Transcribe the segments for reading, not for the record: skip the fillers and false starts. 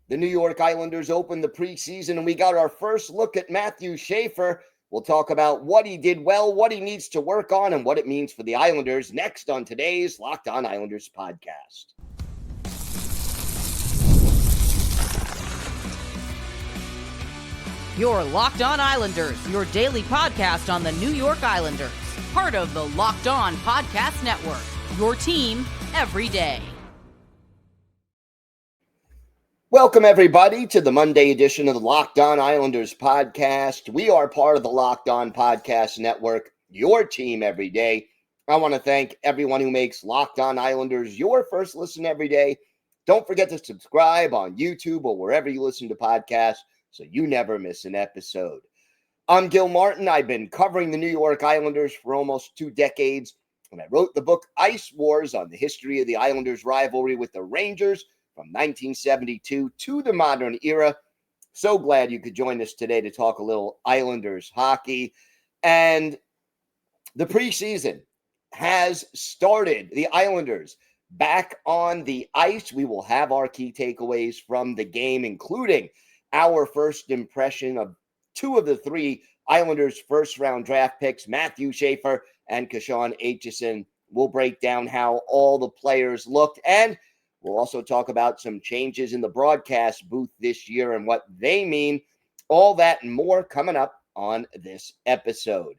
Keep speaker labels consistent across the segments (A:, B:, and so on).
A: The New York Islanders opened the preseason, and we got our first look at Mathew Schaefer. We'll talk about what he did well, what he needs to work on, and what it means for the Islanders next on today's Locked On Islanders podcast.
B: Your Locked On Islanders, your daily podcast on the New York Islanders. Part of the Locked On Podcast Network, your team every day.
A: Welcome, everybody, to the Monday edition of the Locked On Islanders podcast. We are part of the Locked On Podcast Network, your team every day. I want to thank everyone who makes Locked On Islanders your first listen every day. Don't forget to subscribe on YouTube or wherever you listen to podcasts so you never miss an episode. I'm Gil Martin. I've been covering the New York Islanders for almost 2 decades, and I wrote the book Ice Wars on the history of the Islanders' rivalry with the Rangers from 1972 to the modern era. So glad you could join us today to talk a little Islanders hockey. And the preseason has started. The Islanders back on the ice. We will have our key takeaways from the game, including our first impression of 2 of the 3 Islanders' first-round draft picks, Mathew Schaefer and Kashawn Aitcheson. We'll break down how all the players looked, and we'll also talk about some changes in the broadcast booth this year and what they mean. All that and more coming up on this episode.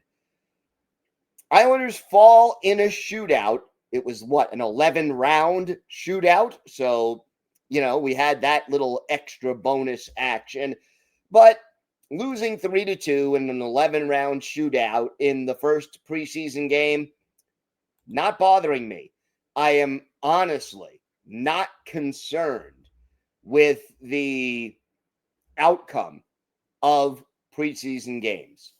A: Islanders fall in a shootout. It was, an 11-round shootout? So, we had that little extra bonus action. But losing 3-2 in an 11-round shootout in the first preseason game, not bothering me. I am honestly not concerned with the outcome of preseason games.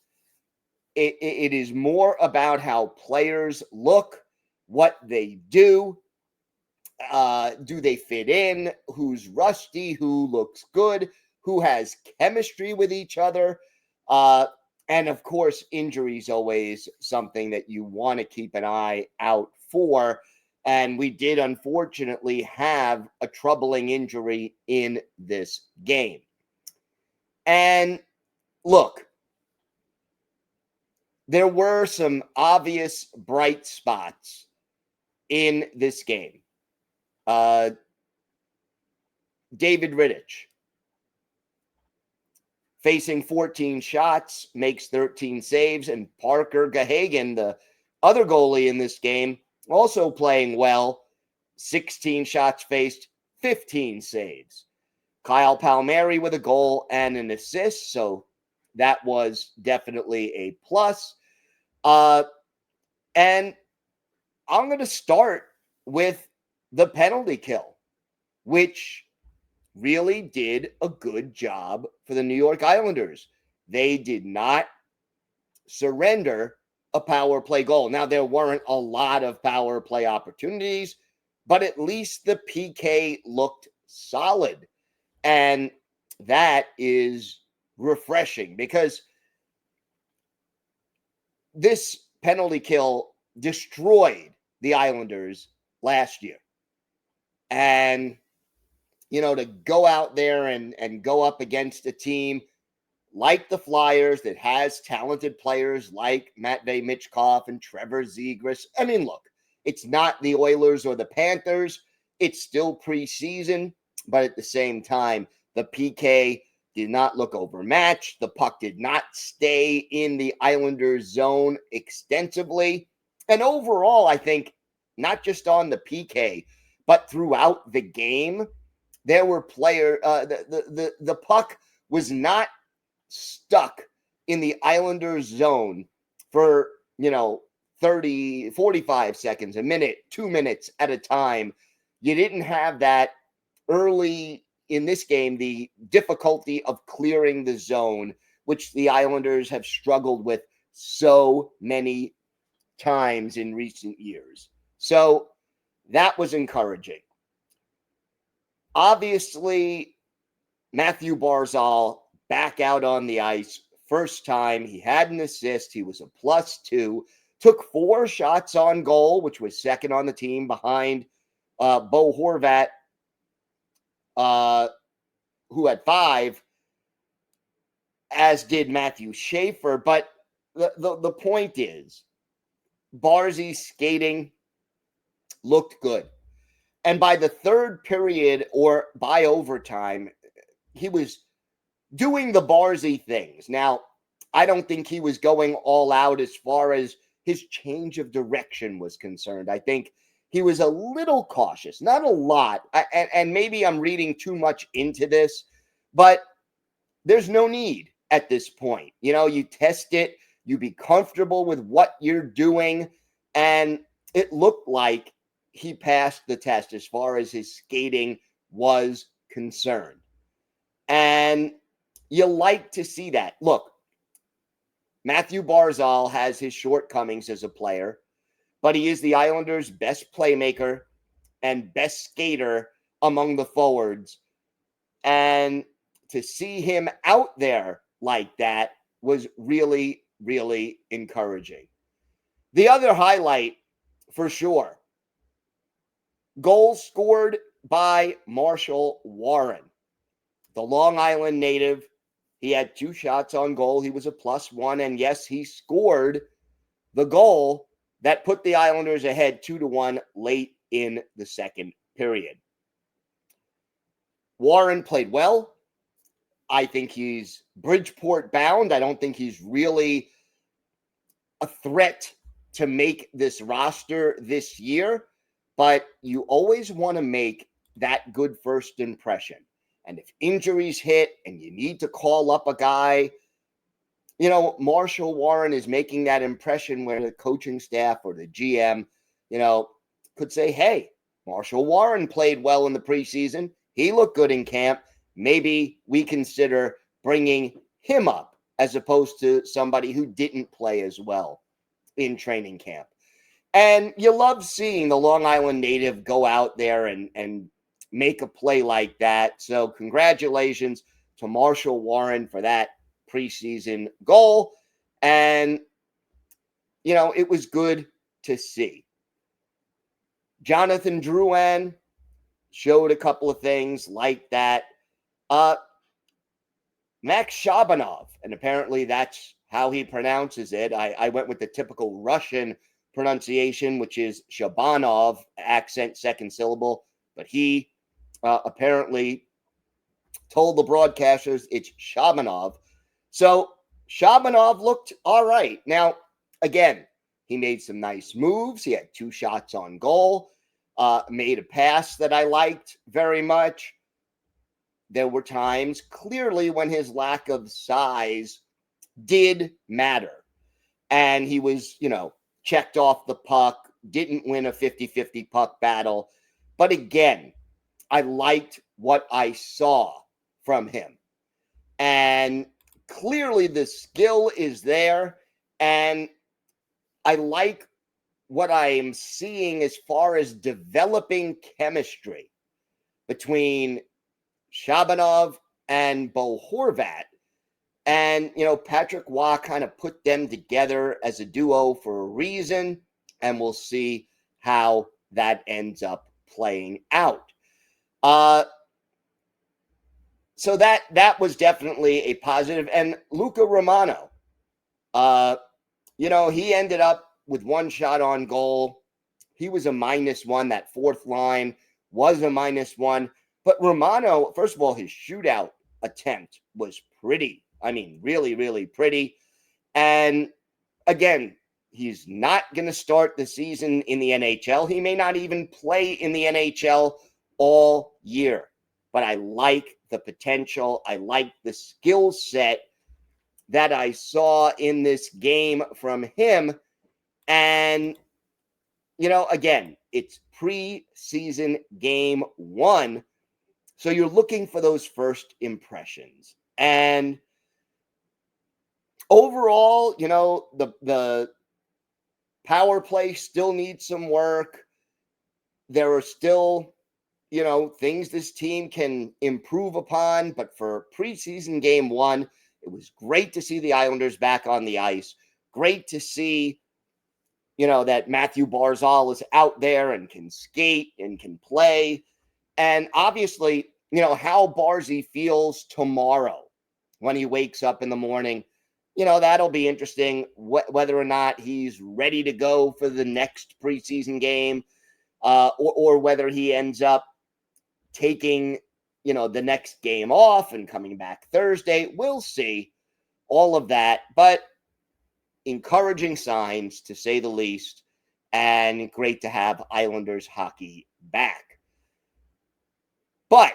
A: It is more about how players look, what they do. Do they fit in? Who's rusty? Who looks good? Who has chemistry with each other? And of course, injuries always something that you want to keep an eye out for. And we did unfortunately have a troubling injury in this game. And look, there were some obvious bright spots in this game. David Rittich, facing 14 shots, makes 13 saves, and Parker Gahagan, the other goalie in this game, also playing well, 16 shots faced, 15 saves. Kyle Palmieri with a goal and an assist, so that was definitely a plus. And I'm going to start with the penalty kill, which really did a good job for the New York Islanders. They did not surrender a power play goal. Now, there weren't a lot of power play opportunities, but at least the PK looked solid. And that is refreshing because this penalty kill destroyed the Islanders last year. And, to go out there and go up against a team like the Flyers that has talented players like Matvei Michkov and Trevor Zegras. I mean, look, it's not the Oilers or the Panthers. It's still preseason, but at the same time, the PK did not look overmatched. The puck did not stay in the Islanders zone extensively. And overall, I think, not just on the PK, but throughout the game, there were the puck was not stuck in the Islanders zone for, 30, 45 seconds, a minute, 2 minutes at a time. You didn't have that early in this game, the difficulty of clearing the zone, which the Islanders have struggled with so many times in recent years. So that was encouraging. Obviously, Mathew Barzal back out on the ice. First time he had an assist. He was a +2. Took 4 shots on goal, which was second on the team behind Bo Horvat. who had 5, as did Matthew Schaefer. But the point is, Barzy's skating looked good. And by the third period or by overtime, he was doing the Barzy things. Now, I don't think he was going all out as far as his change of direction was concerned. I think he was a little cautious, not a lot. And maybe I'm reading too much into this, but there's no need at this point. You test it, you be comfortable with what you're doing, and it looked like he passed the test as far as his skating was concerned. And you like to see that. Look, Mathew Barzal has his shortcomings as a player, but he is the Islanders' best playmaker and best skater among the forwards. And to see him out there like that was really, really encouraging. The other highlight, for sure, goals scored by Marshall Warren, the Long Island native. He had 2 shots on goal. He was a +1. And yes, he scored the goal that put the Islanders ahead 2-1 late in the second period. Warren played well. I think he's Bridgeport bound. I don't think he's really a threat to make this roster this year, but you always want to make that good first impression. And if injuries hit and you need to call up a guy, Marshall Warren is making that impression where the coaching staff or the GM, could say, hey, Marshall Warren played well in the preseason. He looked good in camp. Maybe we consider bringing him up as opposed to somebody who didn't play as well in training camp. And you love seeing the Long Island native go out there and make a play like that. So congratulations to Marshall Warren for that preseason goal. And, it was good to see. Jonathan Drouin showed a couple of things like that. Max Shabanov, and apparently that's how he pronounces it. I went with the typical Russian pronunciation, which is Shabanov, accent second syllable, but he apparently told the broadcasters it's Shabanov. So Shabanov looked all right. Now, again, he made some nice moves. He had 2 shots on goal, made a pass that I liked very much. There were times clearly when his lack of size did matter. And he was, checked off the puck, didn't win a 50-50 puck battle. But again, I liked what I saw from him. And clearly the skill is there. And I like what I am seeing as far as developing chemistry between Shabanov and Bo Horvat. And, Patrick Waugh kind of put them together as a duo for a reason. And we'll see how that ends up playing out. So that was definitely a positive. And Luca Romano, he ended up with 1 shot on goal. He was a -1. That fourth line was a -1. But Romano, first of all, his shootout attempt was pretty. I mean, really, really pretty. And again, he's not going to start the season in the NHL. He may not even play in the NHL all year. But I like the potential. I like the skill set that I saw in this game from him. And, again, it's preseason game 1. So you're looking for those first impressions. And overall, the power play still needs some work. There are still, things this team can improve upon. But for preseason game 1, it was great to see the Islanders back on the ice. Great to see, that Mathew Barzal is out there and can skate and can play. And obviously, how Barzy feels tomorrow when he wakes up in the morning. That'll be interesting, whether or not he's ready to go for the next preseason game, or whether he ends up taking, the next game off and coming back Thursday. We'll see all of that, but encouraging signs, to say the least, and great to have Islanders hockey back. But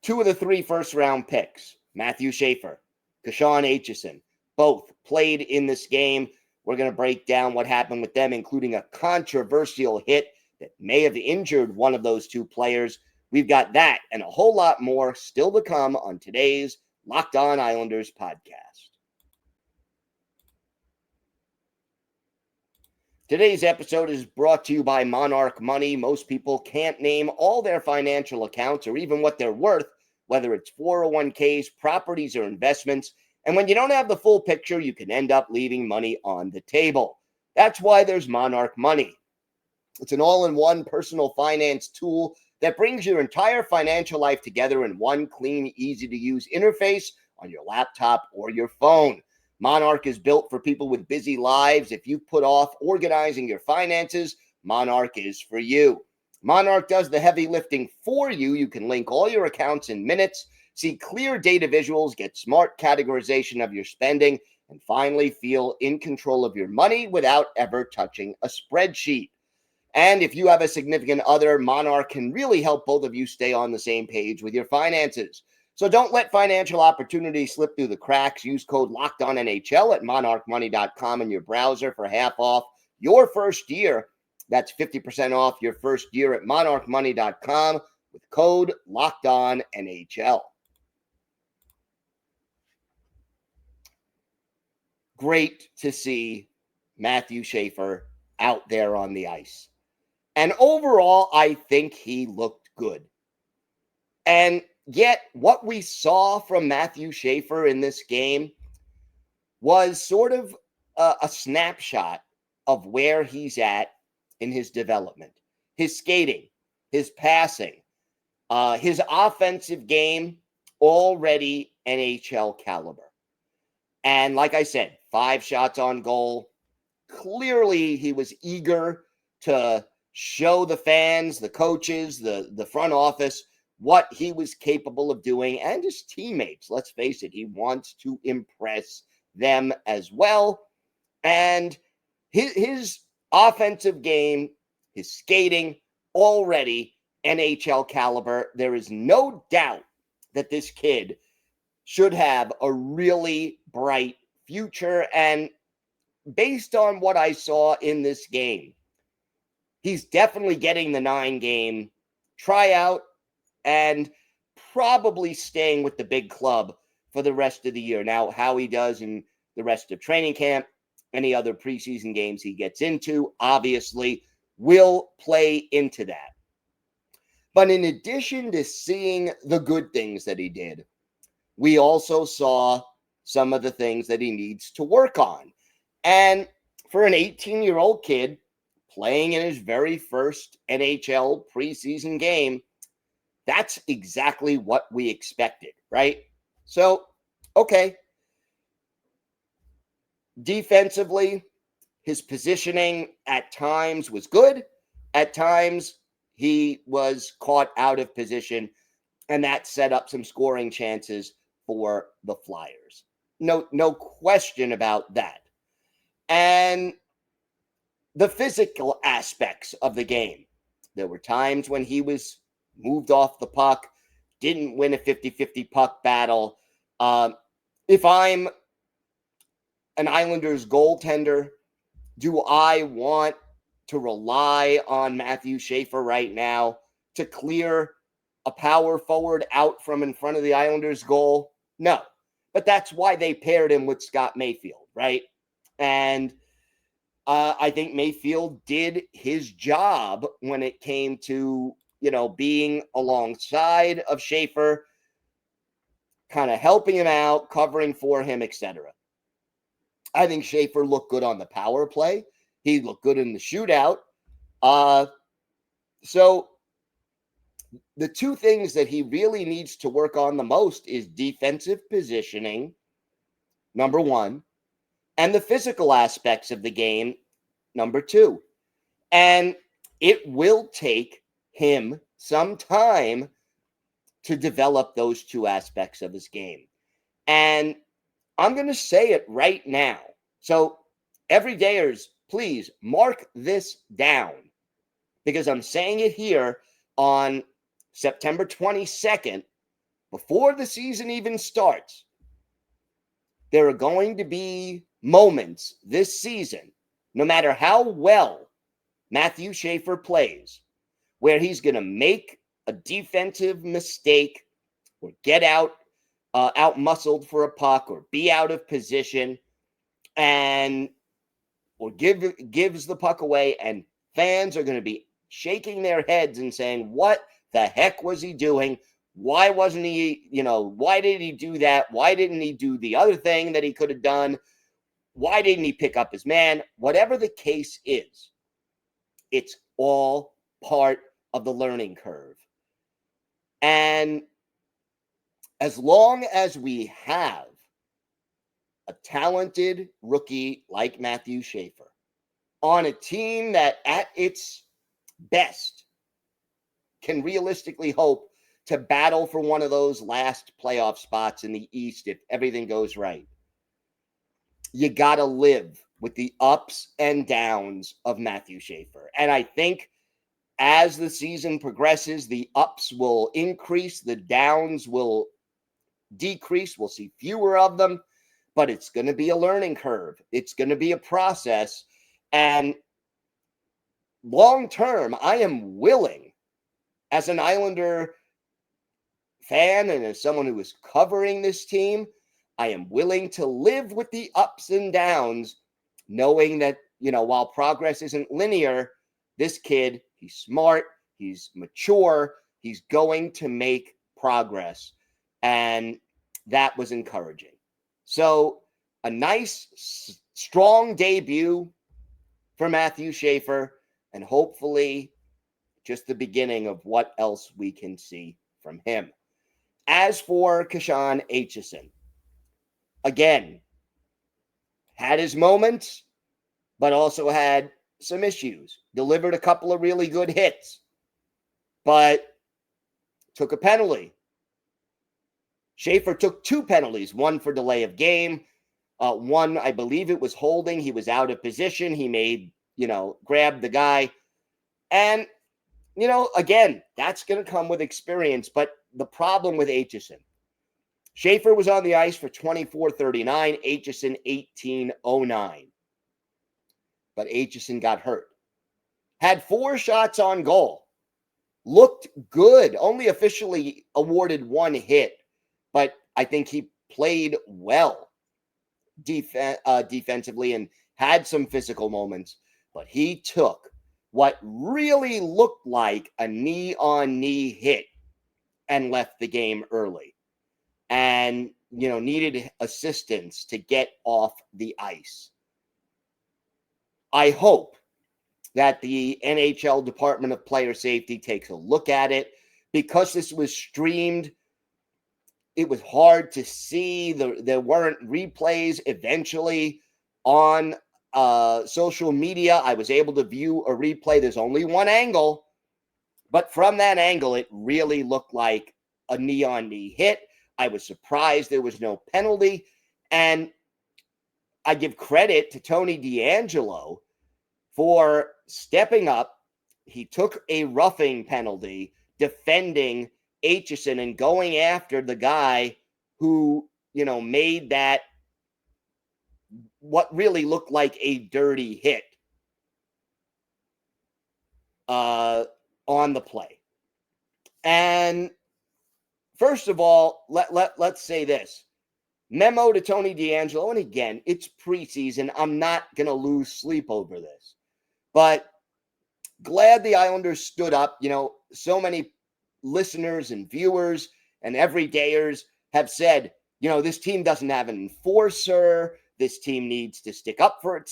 A: 2 of the 3 first-round picks, Mathew Schaefer, Kashawn Aitcheson, both played in this game. We're going to break down what happened with them, including a controversial hit that may have injured one of those 2 players. We've got that and a whole lot more still to come on today's Locked On Islanders podcast. Today's episode is brought to you by Monarch Money. Most people can't name all their financial accounts or even what they're worth, whether it's 401ks, properties, or investments. And when you don't have the full picture, you can end up leaving money on the table. That's why there's Monarch Money. It's an all-in-one personal finance tool that brings your entire financial life together in one clean, easy-to-use interface on your laptop or your phone. Monarch is built for people with busy lives. If you've put off organizing your finances, Monarch is for you. Monarch does the heavy lifting for you. You can link all your accounts in minutes, see clear data visuals, get smart categorization of your spending, and finally feel in control of your money without ever touching a spreadsheet. And if you have a significant other, Monarch can really help both of you stay on the same page with your finances. So don't let financial opportunities slip through the cracks. Use code LOCKEDONNHL at monarchmoney.com in your browser for half off your first year. That's 50% off your first year at monarchmoney.com with code LOCKEDONNHL. Great to see Mathew Schaefer out there on the ice. And overall, I think he looked good. And yet, what we saw from Mathew Schaefer in this game was sort of a snapshot of where he's at in his development. His skating, his passing, his offensive game, already NHL caliber. And like I said, 5 shots on goal. Clearly, he was eager to show the fans, the coaches, the front office what he was capable of doing, and his teammates. Let's face it, he wants to impress them as well. And his offensive game, his skating, already NHL caliber. There is no doubt that this kid should have a really bright future. And based on what I saw in this game, he's definitely getting the 9-game tryout and probably staying with the big club for the rest of the year. Now, how he does in the rest of training camp, any other preseason games he gets into, obviously will play into that. But in addition to seeing the good things that he did, we also saw some of the things that he needs to work on. And for an 18-year-old kid playing in his very first NHL preseason game, that's exactly what we expected, right? So, okay. Defensively, his positioning at times was good. At times, he was caught out of position, and that set up some scoring chances for the Flyers. No question about that. And the physical aspects of the game. There were times when he was moved off the puck, didn't win a 50-50 puck battle. If I'm an Islanders goaltender, do I want to rely on Mathew Schaefer right now to clear a power forward out from in front of the Islanders goal? No. But that's why they paired him with Scott Mayfield, right? And I think Mayfield did his job when it came to, being alongside of Schaefer, kind of helping him out, covering for him, etc. I think Schaefer looked good on the power play. He looked good in the shootout. So The two things that he really needs to work on the most is defensive positioning, number one, and the physical aspects of the game, number two. And it will take him some time to develop those two aspects of his game. And I'm going to say it right now. So, everydayers, please mark this down, because I'm saying it here on September 22nd, before the season even starts. There are going to be moments this season, no matter how well Mathew Schaefer plays, where he's going to make a defensive mistake or get out muscled for a puck or be out of position and or gives the puck away, and fans are going to be shaking their heads and saying, what the heck was he doing? Why wasn't he, why did he do that? Why didn't he do the other thing that he could have done? Why didn't he pick up his man? Whatever the case is, it's all part of the learning curve. And as long as we have a talented rookie like Mathew Schaefer on a team that at its best can realistically hope to battle for one of those last playoff spots in the East if everything goes right, you got to live with the ups and downs of Mathew Schaefer. And I think as the season progresses, the ups will increase, the downs will decrease. We'll see fewer of them, but it's going to be a learning curve. It's going to be a process. And long term, I am willing, as an Islander fan and as someone who is covering this team, I am willing to live with the ups and downs, knowing that, while progress isn't linear, this kid, he's smart, he's mature, he's going to make progress. And that was encouraging. So a nice, strong debut for Mathew Schaefer, and hopefully just the beginning of what else we can see from him. As for Kashawn Aitcheson, again, had his moments, but also had some issues. Delivered a couple of really good hits, but took a penalty. Schaefer took two penalties, one for delay of game, one, I believe it was holding. He was out of position. He made, grabbed the guy. And, again, that's going to come with experience. But the problem with Aitcheson, Schaefer was on the ice for 24:39, Aitcheson 18:09. But Aitcheson got hurt. Had 4 shots on goal. Looked good. Only officially awarded 1 hit. But I think he played well defensively and had some physical moments. But he took what really looked like a knee-on-knee hit and left the game early. And, needed assistance to get off the ice. I hope that the NHL Department of Player Safety takes a look at it. Because this was streamed, it was hard to see. There weren't replays. Eventually, on social media, I was able to view a replay. There's only one angle, but from that angle, it really looked like a knee-on-knee hit. I was surprised there was no penalty, and I give credit to Tony DeAngelo for stepping up. He took a roughing penalty, defending Aitcheson and going after the guy who, made that what really looked like a dirty hit on the play. And first of all, let's say this. Memo to Tony DeAngelo, and again, it's preseason. I'm not going to lose sleep over this. But glad the Islanders stood up. So many listeners and viewers and everydayers have said, this team doesn't have an enforcer. This team needs to stick up for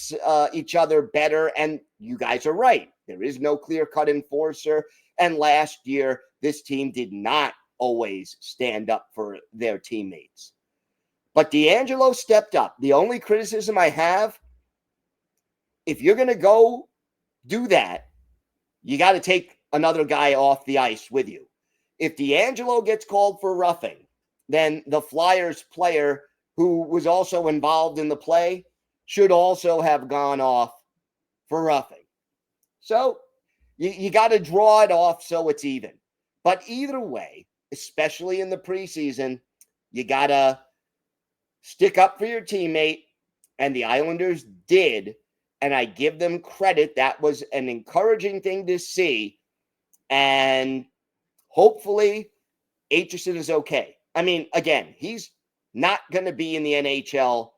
A: each other better. And you guys are right. There is no clear-cut enforcer. And last year, this team did not always stand up for their teammates. But D'Angelo stepped up. The only criticism I have, if you're going to go do that, you got to take another guy off the ice with you. If D'Angelo gets called for roughing, then the Flyers player who was also involved in the play should also have gone off for roughing. So you got to draw it off so it's even. But either way, especially in the preseason, you got to stick up for your teammate, and the Islanders did, and I give them credit. That was an encouraging thing to see, and hopefully Aitcheson is okay. I mean, again, he's not going to be in the NHL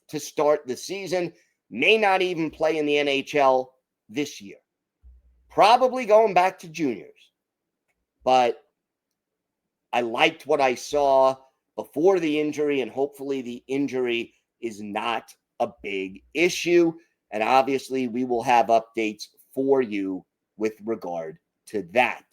A: to start the season, may not even play in the NHL this year. Probably going back to juniors. But I liked what I saw before the injury, and hopefully the injury is not a big issue. And obviously we will have updates for you with regard to that.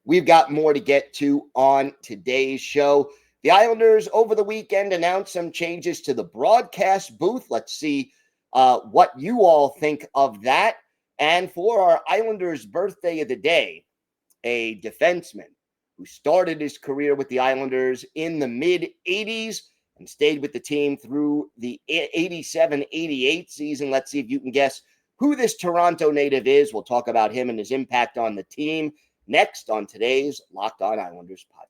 A: We've got more to get to on today's show. The Islanders over the weekend announced some changes to the broadcast booth. Let's see what you all think of that. And for our Islanders birthday of the day, a defenseman who started his career with the Islanders in the mid-'80s and stayed with the team through the 87-88 season. Let's see if you can guess who this Toronto native is. We'll talk about him and his impact on the team next on today's Locked On Islanders podcast.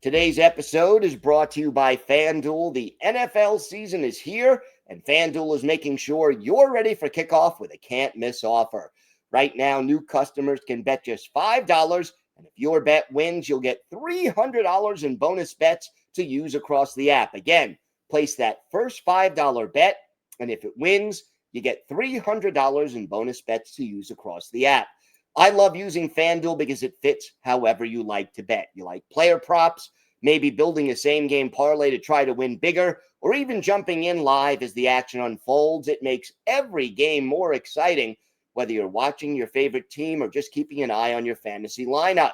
A: Today's episode is brought to you by FanDuel. The NFL season is here, and FanDuel is making sure you're ready for kickoff with a can't-miss offer. Right now, new customers can bet just $5, and if your bet wins, you'll get $300 in bonus bets to use across the app. Again, place that first $5 bet, and if it wins, you get $300 in bonus bets to use across the app. I love using FanDuel because it fits however you like to bet. You like player props, maybe building a same-game parlay to try to win bigger, or even jumping in live as the action unfolds. It makes every game more exciting, whether you're watching your favorite team or just keeping an eye on your fantasy lineup.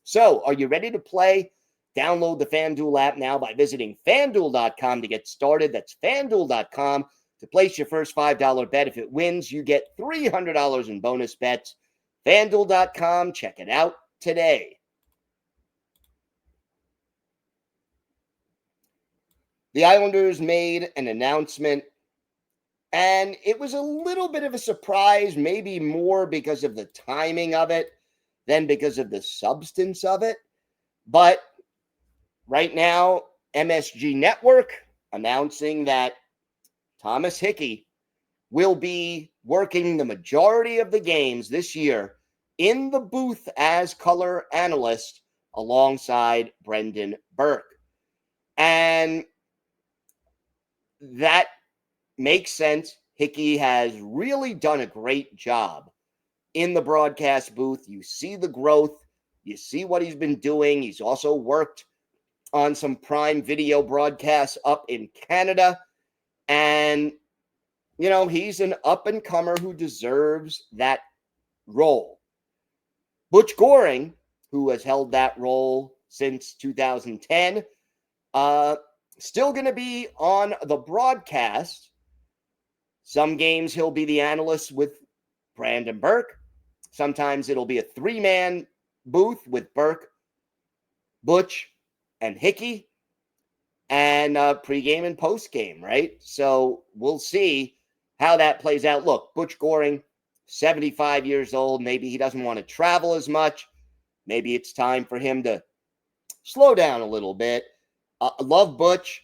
A: So, are you ready to play? Download the FanDuel app now by visiting FanDuel.com to get started. That's FanDuel.com to place your first $5 bet. If it wins, you get $300 in bonus bets. FanDuel.com. Check it out today. The Islanders made an announcement, and it was a little bit of a surprise, maybe more because of the timing of it than because of the substance of it. But right now, MSG Network announcing that Thomas Hickey will be working the majority of the games this year in the booth as color analyst alongside Brendan Burke. And that makes sense. Hickey has really done a great job in the broadcast booth. You see the growth. You see what he's been doing. He's also worked on some prime video broadcasts up in Canada. And, you know, he's an up-and-comer who deserves that role. Butch Goring, who has held that role since 2010, still going to be on the broadcast. Some games he'll be the analyst with Brandon Burke. Sometimes it'll be a three-man booth with Burke, Butch, and Hickey, and pregame and postgame, right? So we'll see how that plays out. Look, Butch Goring, 75 years old. Maybe he doesn't want to travel as much. Maybe it's time for him to slow down a little bit. I love Butch.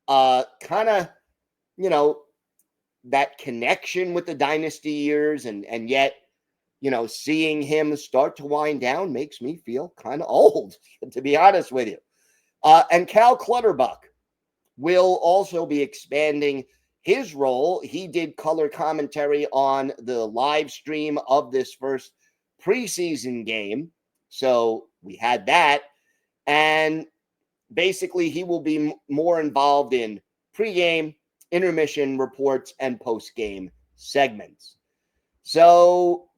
A: Kind of, you know, that connection with the dynasty years, and yet, you know, seeing him start to wind down makes me feel kind of old, to be honest with you. And Cal Clutterbuck will also be expanding his role. He did color commentary on the live stream of this first preseason game. So we had that. And basically, he will be more involved in pregame, intermission reports, and postgame segments. So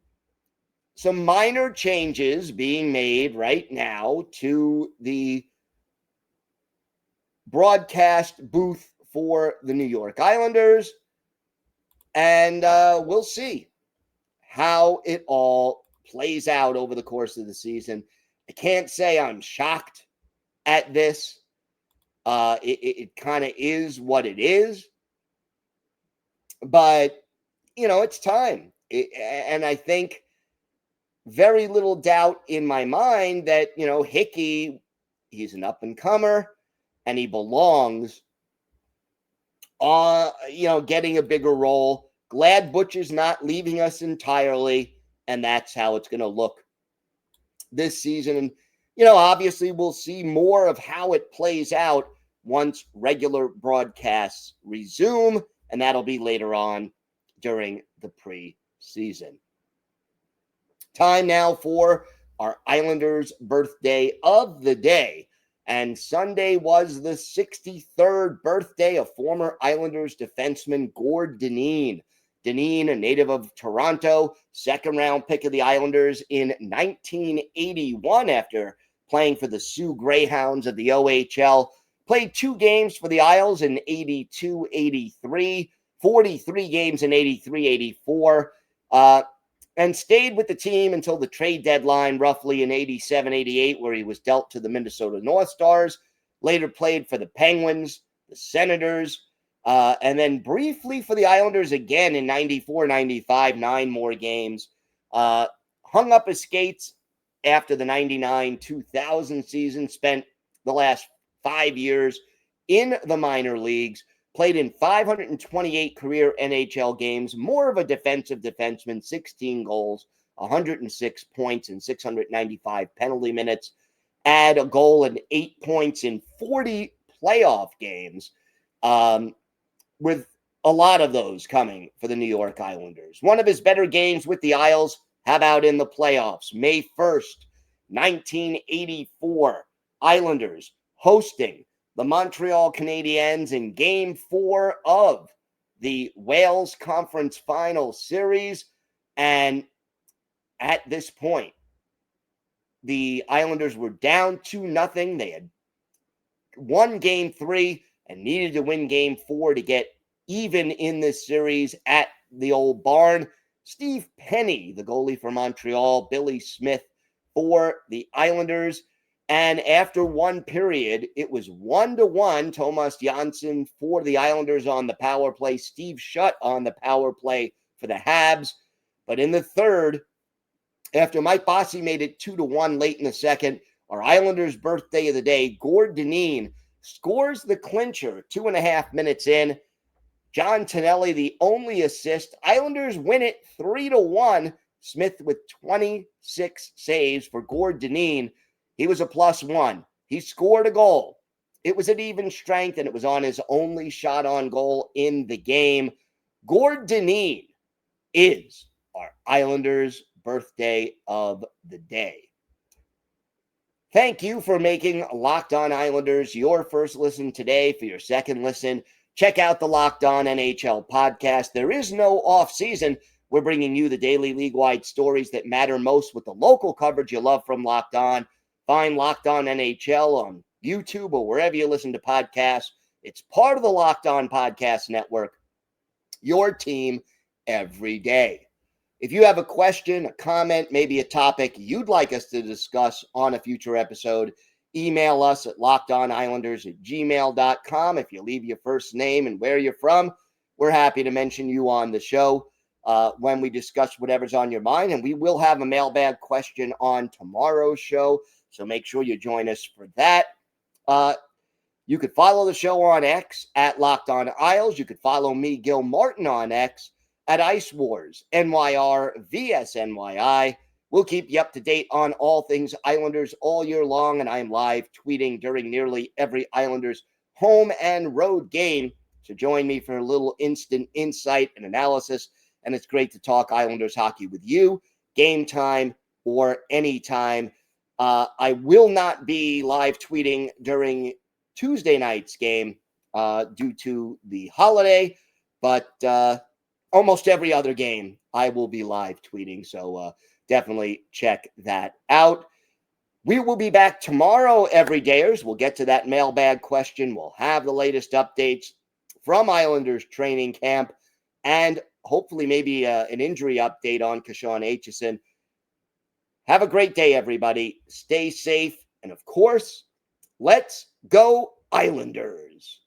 A: some minor changes being made right now to the broadcast booth for the New York Islanders. And we'll see how it all plays out over the course of the season. I can't say I'm shocked at this. It kind of is what it is. But, it's time. And I think very little doubt in my mind that, Hickey, he's an up-and-comer, and he belongs getting a bigger role. Glad Butcher's not leaving us entirely, and that's how it's going to look this season. And, obviously we'll see more of how it plays out once regular broadcasts resume, and that'll be later on during the preseason. Time now for our Islanders birthday of the day. And Sunday was the 63rd birthday of former Islanders defenseman Gord Dineen. Dineen, a native of Toronto, second-round pick of the Islanders in 1981 after playing for the Sioux Greyhounds of the OHL. Played 2 games for the Isles in 82-83, 43 games in 83-84, and stayed with the team until the trade deadline, roughly in 87-88, where he was dealt to the Minnesota North Stars. Later played for the Penguins, the Senators, and then briefly for the Islanders again in 94-95, 9 more games. Hung up his skates after the 99-2000 season, spent the last 5 years in the minor leagues, played in 528 career NHL games, more of a defensive defenseman, 16 goals, 106 points and 695 penalty minutes, add a goal and 8 points in 40 playoff games, with a lot of those coming for the New York Islanders. One of his better games with the Isles, how about in the playoffs? May 1st, 1984, Islanders hosting the Montreal Canadiens in Game 4 of the Wales Conference Final Series. And at this point, the Islanders were down 2-0. They had won Game 3 and needed to win Game 4 to get even in this series at the old barn. Steve Penny, the goalie for Montreal, Billy Smith for the Islanders. And after one period, it was 1-1. Thomas Janssen for the Islanders on the power play. Steve Shutt on the power play for the Habs. But in the third, after Mike Bossy made it 2-1 late in the second, our Islanders' birthday of the day, Gord Dineen scores the clincher 2.5 minutes in. John Tonelli, the only assist. Islanders win it 3-1. Smith with 26 saves for Gord Dineen. He was a +1. He scored a goal. It was at even strength, and it was on his only shot on goal in the game. Gord Dineen is our Islanders' birthday of the day. Thank you for making Locked On Islanders your first listen today. For your second listen, check out the Locked On NHL podcast. There is no off season. We're bringing you the daily league-wide stories that matter most with the local coverage you love from Locked On. Find Locked On NHL on YouTube or wherever you listen to podcasts. It's part of the Locked On Podcast Network, your team every day. If you have a question, a comment, maybe a topic you'd like us to discuss on a future episode, email us at lockedonislanders@gmail.com. If you leave your first name and where you're from, we're happy to mention you on the show when we discuss whatever's on your mind. And we will have a mailbag question on tomorrow's show, so make sure you join us for that. You could follow the show on X at Locked On Isles. You could follow me, Gil Martin, on X at Ice Wars, NYR, VSNYI. We'll keep you up to date on all things Islanders all year long, and I am live tweeting during nearly every Islanders home and road game. So join me for a little instant insight and analysis, and it's great to talk Islanders hockey with you, game time or anytime. I will not be live tweeting during Tuesday night's game due to the holiday, but almost every other game, I will be live tweeting. So definitely check that out. We will be back tomorrow, everydayers. We'll get to that mailbag question. We'll have the latest updates from Islanders training camp and hopefully maybe an injury update on Kashawn Aitcheson. Have a great day, everybody. Stay safe. And of course, let's go Islanders.